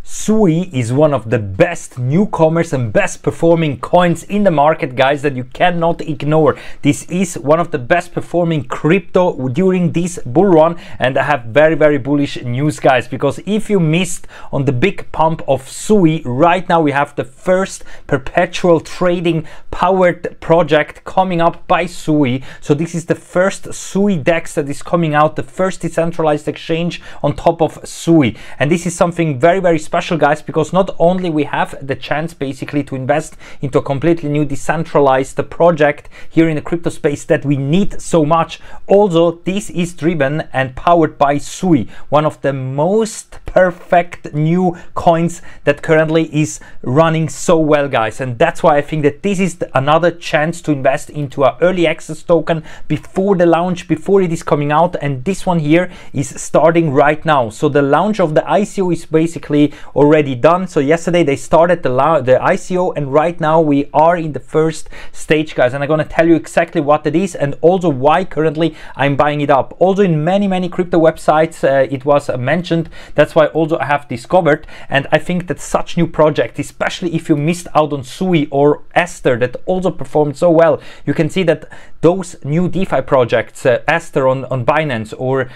SUI is one of the best newcomers and best performing coins in the market, guys, that you cannot ignore. This is one of the best performing crypto during this bull run, and I have very bullish news, guys, because if you missed on the big pump of SUI, right now we have the first perpetual trading powered project coming up by SUI. So this is the first suidex that is coming out, the first decentralized exchange on top of SUI, and this is something very special, guys, because not only we have the chance basically to invest into a completely new decentralized project here in the crypto space that we need so much, also this is driven and powered by SUI, one of the most perfect new coins that currently is running so well, guys. And that's why I think that this is another chance to invest into an early access token before the launch, before it is coming out, and this one here is starting right now. So the launch of the ICO is basically already done. So yesterday they started the ICO, and right now we are in the first stage, guys, and I'm gonna tell you exactly what it is and also why currently I'm buying it up. Also in many crypto websites it was mentioned. That's why also I have discovered, and I think that such new project, especially if you missed out on SUI or ASTER that also performed so well, you can see that those new DeFi projects, ASTER on Binance or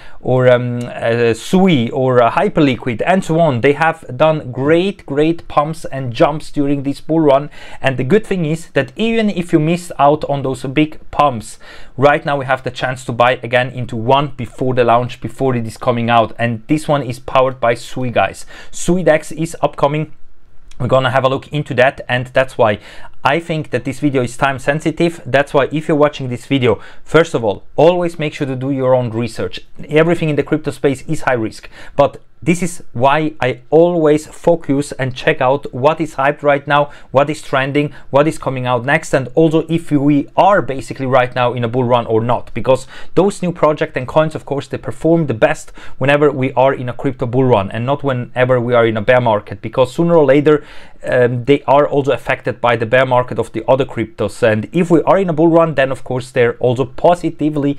SUI or Hyperliquid and so on, they have done great pumps and jumps during this bull run. And the good thing is that even if you missed out on those big pumps, right now we have the chance to buy again into one before the launch, before it is coming out, and this one is powered by SUI, guys. suidex is upcoming. We're gonna have a look into that, and that's why I think that this video is time sensitive. That's why if you're watching this video, first of all, always make sure to do your own research. Everything in the crypto space is high risk, but this is why I always focus and check out what is hyped right now, what is trending, what is coming out next, and also if we are basically right now in a bull run or not, because those new projects and coins, of course, they perform the best whenever we are in a crypto bull run and not whenever we are in a bear market, because sooner or later they are also affected by the bear market of the other cryptos. And if we are in a bull run, then of course they're also positively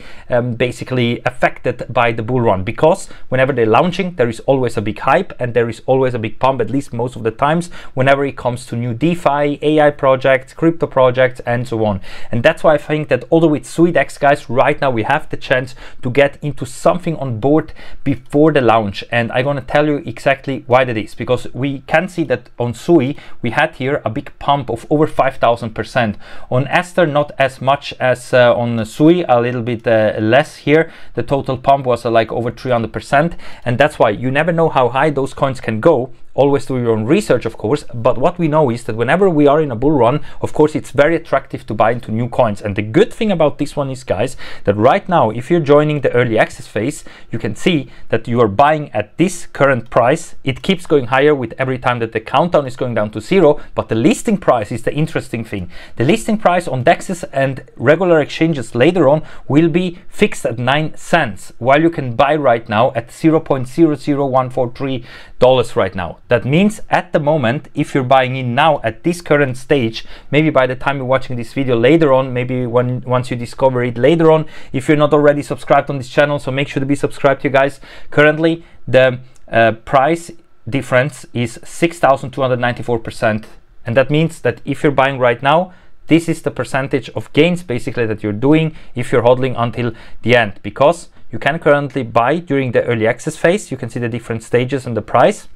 basically affected by the bull run, because whenever they're launching there is always a big hype and there is always a big pump, at least most of the times, whenever it comes to new DeFi, AI projects, crypto projects and so on. And that's why I think that although with suidex, guys, right now we have the chance to get into something on board before the launch, and I'm gonna tell you exactly why that is, because we can see that on SUI we had here a big pump of over 5,000%. On ASTER not as much as on SUI, a little bit less here. The total pump was like over 300%, and that's why you never know how high those coins can go. Always do your own research, of course, but what we know is that whenever we are in a bull run, of course, it's very attractive to buy into new coins. And the good thing about this one is, guys, that right now, if you're joining the early access phase, you can see that you are buying at this current price. It keeps going higher with every time that the countdown is going down to 0, but the listing price is the interesting thing. The listing price on DEXs and regular exchanges later on will be fixed at 9 cents, while you can buy right now at $0.00143 right now. That means at the moment, if you're buying in now at this current stage, maybe by the time you're watching this video later on, maybe once you discover it later on, if you're not already subscribed on this channel, so make sure to be subscribed, you guys. Currently the price difference is 6,294%, and that means that if you're buying right now, this is the percentage of gains basically that you're doing if you're hodling until the end, because you can currently buy during the early access phase. You can see the different stages and the price.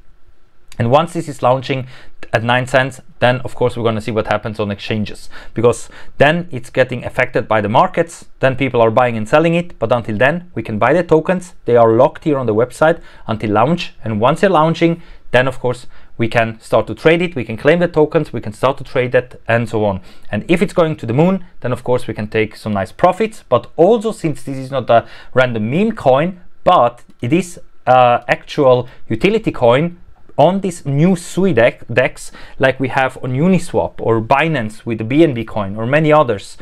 And once this is launching at 9 cents, then of course we're going to see what happens on exchanges, because then it's getting affected by the markets. Then people are buying and selling it, but until then we can buy the tokens. They are locked here on the website until launch, and once they're launching, then of course we can start to trade it, we can claim the tokens, we can start to trade it and so on. And if it's going to the moon, then of course we can take some nice profits. But also, since this is not a random meme coin, but it is actual utility coin on this new suidex, like we have on Uniswap or Binance with the BNB coin or many others,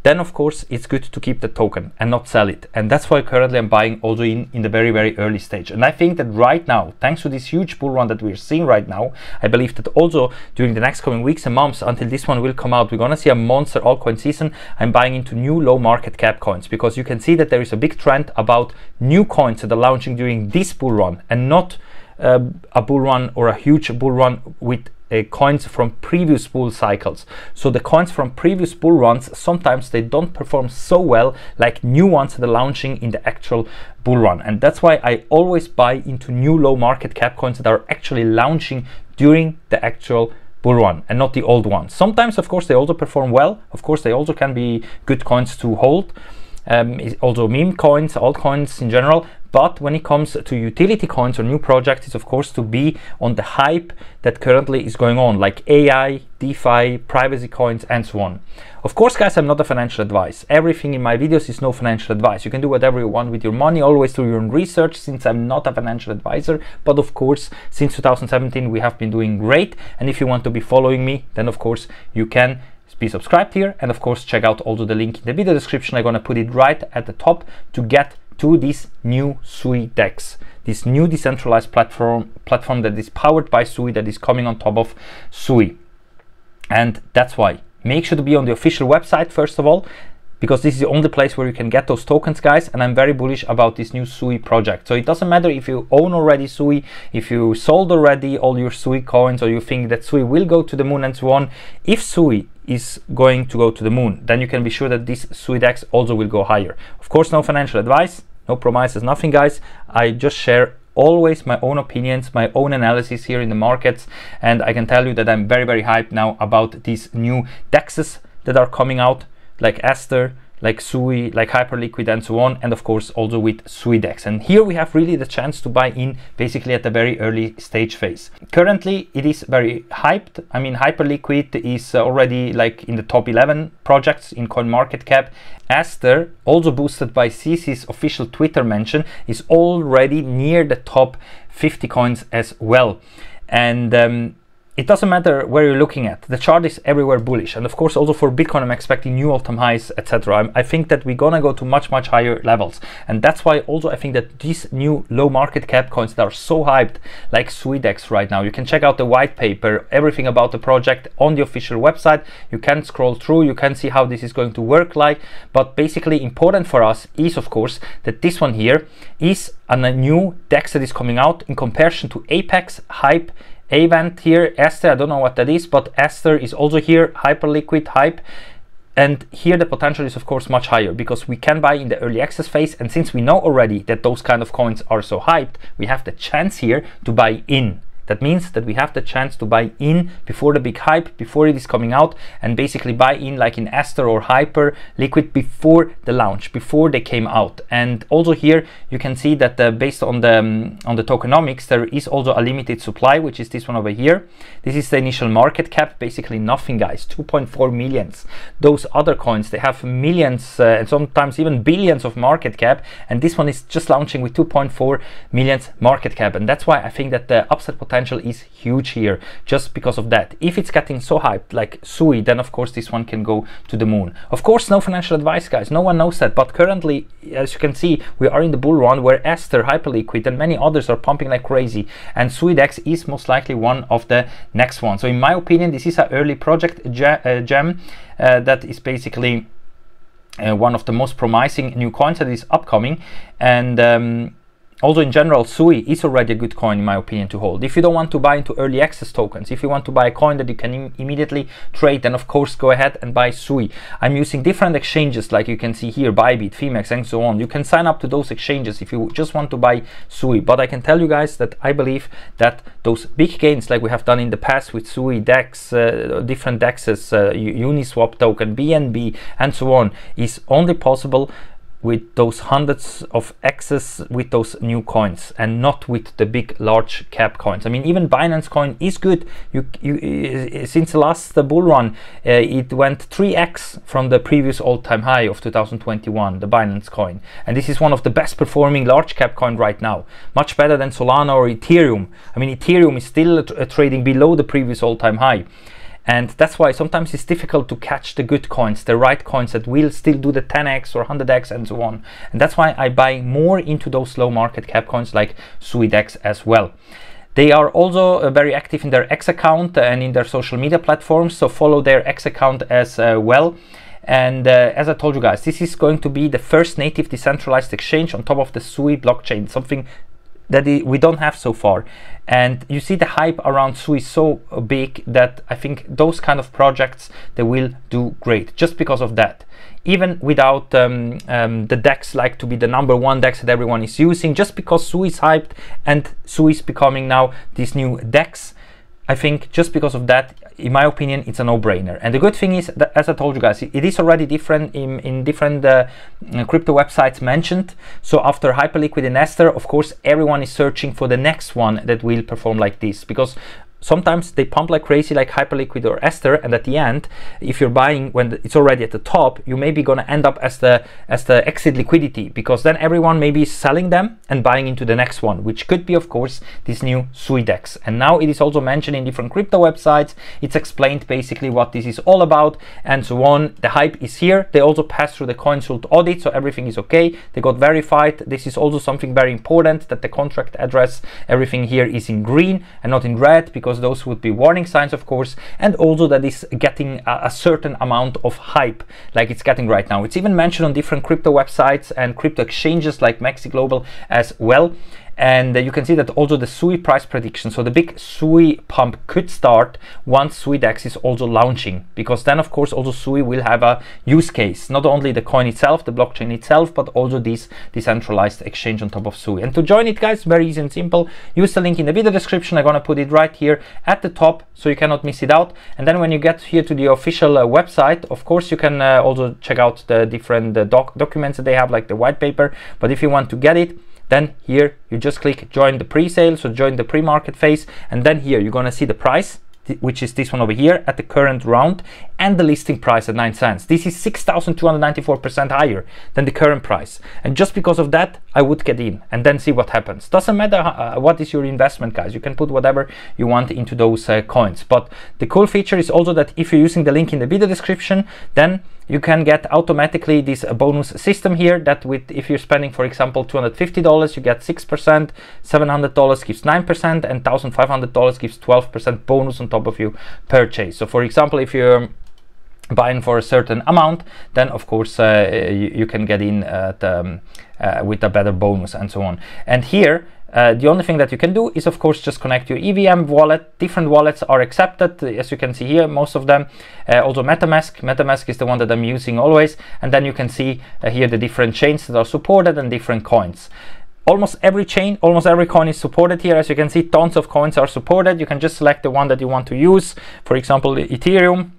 then of course it's good to keep the token and not sell it. And that's why currently I'm buying also in the very early stage. And I think that right now, thanks to this huge bull run that we're seeing right now, I believe that also during the next coming weeks and months until this one will come out, we're gonna see a monster altcoin season. I'm buying into new low market cap coins, because you can see that there is a big trend about new coins that are launching during this bull run and not a bull run or a huge bull run with coins from previous bull cycles. So the coins from previous bull runs, sometimes they don't perform so well like new ones that are launching in the actual bull run. And that's why I always buy into new low market cap coins that are actually launching during the actual bull run and not the old ones. Sometimes, of course, they also perform well. Of course, they also can be good coins to hold. Also meme coins, altcoins in general. But when it comes to utility coins or new projects, it's of course to be on the hype that currently is going on, like AI, DeFi, privacy coins, and so on. Of course, guys, I'm not a financial advice. Everything in my videos is no financial advice. You can do whatever you want with your money, always do your own research, since I'm not a financial advisor. But of course, since 2017, we have been doing great. And if you want to be following me, then of course, you can be subscribed here. And of course, check out also the link in the video description. I'm going to put it right at the top to get to this new suidex, this new decentralized platform that is powered by SUI, that is coming on top of SUI. And that's why make sure to be on the official website first of all, because this is the only place where you can get those tokens, guys. And I'm very bullish about this new SUI project. So it doesn't matter if you own already SUI, if you sold already all your SUI coins, or you think that SUI will go to the moon and so on. If SUI is going to go to the moon, then you can be sure that this suidex also will go higher. Of course, no financial advice, no promises, nothing, guys. I just share always my own opinions, my own analysis here in the markets, and I can tell you that I'm very, very hyped now about these new dexes that are coming out, like ASTER, like SUI, like Hyperliquid, and so on, and of course also with suidex. And here we have really the chance to buy in basically at the very early stage phase. Currently it is very hyped. I mean, Hyperliquid is already like in the top 11 projects in CoinMarketCap. ASTER, also boosted by CC's official Twitter mention, is already near the top 50 coins as well. And it doesn't matter where you're looking at, the chart is everywhere bullish. And of course also for Bitcoin, I'm expecting new all-time highs, etc. I think that we're gonna go to much, much higher levels. And that's why also I think that these new low market cap coins that are so hyped, like suidex right now, you can check out the white paper, everything about the project on the official website. You can scroll through, you can see how this is going to work like. But basically important for us is of course that this one here is a new DEX that is coming out in comparison to Apex, Hype, event here, ASTER, I don't know what that is, but ASTER is also here, Hyperliquid, Hype, and here the potential is of course much higher because we can buy in the early access phase. And since we know already that those kind of coins are so hyped, we have the chance here to buy in. That means that we have the chance to buy in before the big hype, before it is coming out, and basically buy in like in ASTER or Hyperliquid before the launch, before they came out. And also here you can see that based on the tokenomics, there is also a limited supply, which is this one over here. This is the initial market cap, basically nothing, guys, 2.4 millions. Those other coins, they have millions and sometimes even billions of market cap, and this one is just launching with 2.4 millions market cap. And that's why I think that the upside potential is huge here, just because of that. If it's getting so hyped like SUI, then of course this one can go to the moon. Of course, no financial advice, guys, no one knows that, but currently, as you can see, we are in the bull run where ASTER, Hyperliquid, and many others are pumping like crazy, and suidex is most likely one of the next ones. So in my opinion, this is an early project gem that is basically one of the most promising new coins that is upcoming. And also in general, SUI is already a good coin in my opinion to hold. If you don't want to buy into early access tokens, if you want to buy a coin that you can immediately trade, then of course go ahead and buy SUI. I'm using different exchanges like you can see here, Bybit, Fimex, and so on. You can sign up to those exchanges if you just want to buy SUI. But I can tell you guys that I believe that those big gains like we have done in the past with SUI, DEX, different DEXs, Uniswap token, BNB, and so on, is only possible with those hundreds of X's with those new coins, and not with the big large cap coins. I mean, even Binance coin is good. Since the last bull run, it went 3x from the previous all-time high of 2021, the Binance coin. And this is one of the best performing large cap coin right now, much better than Solana or Ethereum. I mean, Ethereum is still trading below the previous all-time high. And that's why sometimes it's difficult to catch the good coins, the right coins that will still do the 10x or 100x and so on. And that's why I buy more into those low market cap coins like suidex as well. They are also very active in their X account and in their social media platforms, so follow their X account as well. And as I told you guys, this is going to be the first native decentralized exchange on top of the SUI blockchain, something that we don't have so far. And you see the hype around SUI is so big that I think those kind of projects, they will do great just because of that. Even without the DEX like to be the #1 DEX that everyone is using, just because SUI is hyped and SUI is becoming now this new DEX, I think just because of that, in my opinion, it's a no-brainer. And the good thing is that, as I told you guys, it is already different in different crypto websites mentioned. So after Hyperliquid and ASTER, of course, everyone is searching for the next one that will perform like this, because sometimes they pump like crazy, like Hyperliquid or ASTER, and at the end, if you're buying when it's already at the top, you may be going to end up as the exit liquidity, because then everyone may be selling them and buying into the next one, which could be, of course, this new suidex. And now it is also mentioned in different crypto websites. It's explained basically what this is all about and so on. The hype is here. They also passed through the consult audit, so everything is okay. They got verified. This is also something very important, that the contract address, everything here is in green and not in red, because those would be warning signs, of course. And also that is getting a certain amount of hype like it's getting right now. It's even mentioned on different crypto websites and crypto exchanges like Maxi Global as well. And you can see that also the SUI price prediction, so the big SUI pump could start once suidex is also launching, because then of course also SUI will have a use case, not only the coin itself, the blockchain itself, but also this decentralized exchange on top of SUI. And to join it, guys, very easy and simple. Use the link in the video description. I'm gonna put it right here at the top so you cannot miss it out. And then when you get here to the official website, of course you can also check out the different documents that they have, like the white paper. But if you want to get it, then here you just click join the pre-sale, so join the pre-market phase, and then here you're gonna see the price, which is this one over here at the current round, and the listing price at 9 cents. This is 6,294% higher than the current price. And just because of that, I would get in and then see what happens. Doesn't matter what is your investment, guys. You can put whatever you want into those coins. But the cool feature is also that if you're using the link in the video description, then you can get automatically this bonus system here, that with, if you're spending, for example, $250, you get 6%, $700 gives 9%, and $1,500 gives 12% bonus on top of your purchase. So for example, if you're buying for a certain amount, then of course you can get in with a better bonus and so on. And here the only thing that you can do is, of course, just connect your EVM wallet. Different wallets are accepted, as you can see here, most of them. Also MetaMask is the one that I'm using always. And then you can see here the different chains that are supported and different coins. Almost every chain, almost every coin is supported here. As you can see, tons of coins are supported. You can just select the one that you want to use. For example, Ethereum.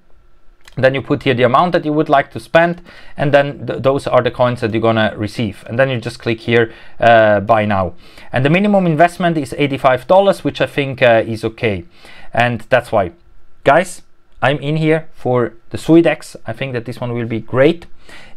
Then you put here the amount that you would like to spend, and then those are the coins that you're gonna receive. And then you just click here, buy now. And the minimum investment is $85, which I think is okay. And that's why, guys, I'm in here for the suidex. I think that this one will be great.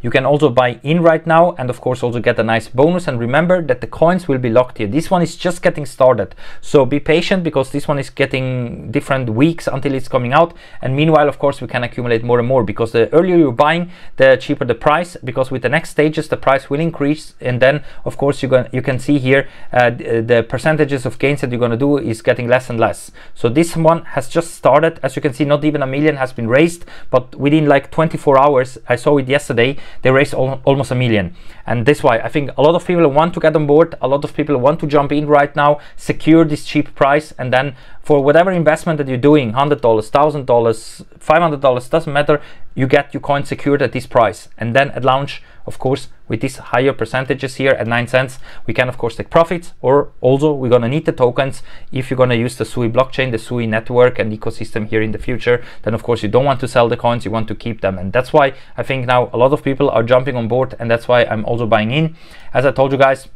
You can also buy in right now, and of course also get a nice bonus. And remember that the coins will be locked here. This one is just getting started, so be patient, because this one is getting different weeks until it's coming out. And meanwhile, of course, we can accumulate more and more, because the earlier you're buying, the cheaper the price, because with the next stages the price will increase. And then of course you can see here the percentages of gains that you're going to do is getting less and less. So this one has just started. As you can see, not even $1 million has been raised, but within like 24 hours, I saw it yesterday, they raised almost $1 million. And that's why I think a lot of people want to get on board. A lot of people want to jump in right now, secure this cheap price, and then for whatever investment that you're doing, $100, $1,000, $500, doesn't matter, you get your coin secured at this price. And then at launch, of course, with these higher percentages here at 9 cents, we can of course take profits, or also we're gonna need the tokens if you're gonna use the SUI blockchain, the SUI network and ecosystem here in the future. Then of course you don't want to sell the coins, you want to keep them. And that's why I think now a lot of people are jumping on board, and that's why I'm also buying in. As I told you guys,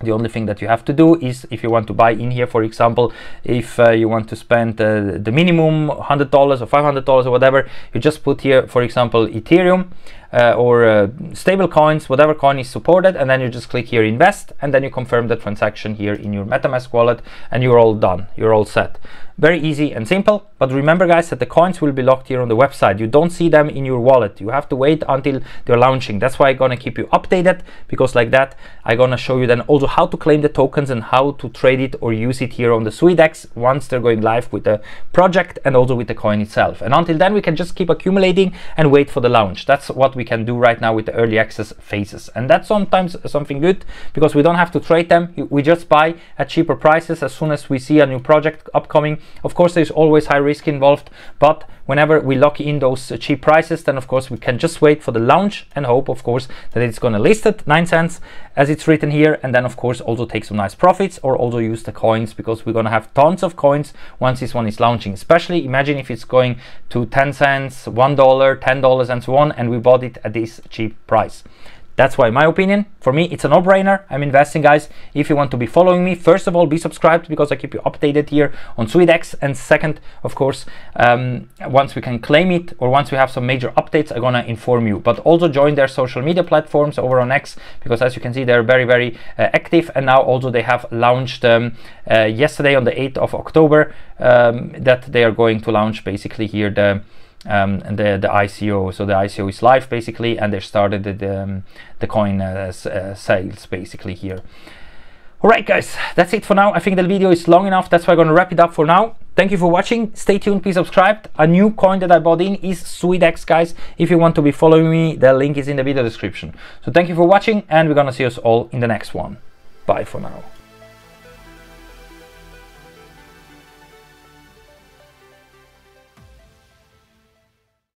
the only thing that you have to do is, if you want to buy in here, for example, if you want to spend the minimum $100 or $500 or whatever, you just put here, for example, Ethereum or stable coins, whatever coin is supported, and then you just click here invest, and then you confirm the transaction here in your MetaMask wallet, and you're all done, you're all set. Very easy and simple. But remember, guys, that the coins will be locked here on the website. You don't see them in your wallet. You have to wait until they're launching. That's why I'm gonna keep you updated, because like that I'm gonna show you then also how to claim the tokens and how to trade it or use it here on the suidex once they're going live with the project and also with the coin itself. And until then, we can just keep accumulating and wait for the launch. That's what we can do right now with the early access phases. And that's sometimes something good, because we don't have to trade them. We just buy at cheaper prices as soon as we see a new project upcoming. Of course, there's always high risk involved, but whenever we lock in those cheap prices, then of course we can just wait for the launch and hope, of course, that it's going to list at 9 cents as it's written here, and then of course also take some nice profits, or also use the coins, because we're going to have tons of coins once this one is launching. Especially imagine if it's going to 10 cents, $1, $10 and so on, and we bought it at this cheap price. That's why, in my opinion, for me, it's a no-brainer. I'm investing, guys. If you want to be following me, first of all, be subscribed, because I keep you updated here on suidex. And second, of course, once we can claim it, or once we have some major updates, I'm gonna inform you. But also join their social media platforms over on X, because as you can see, they're very, very active. And now also they have launched yesterday on the 8th of October that they are going to launch basically here the ICO. So the ICO is live basically, and they started the coin sales basically here. All right, guys, that's it for now. I think the video is long enough. That's why I'm going to wrap it up for now. Thank you for watching. Stay tuned. Please subscribe. A new coin that I bought in is suidex, guys. If you want to be following me, the link is in the video description. So thank you for watching, and we're going to see us all in the next one. Bye for now.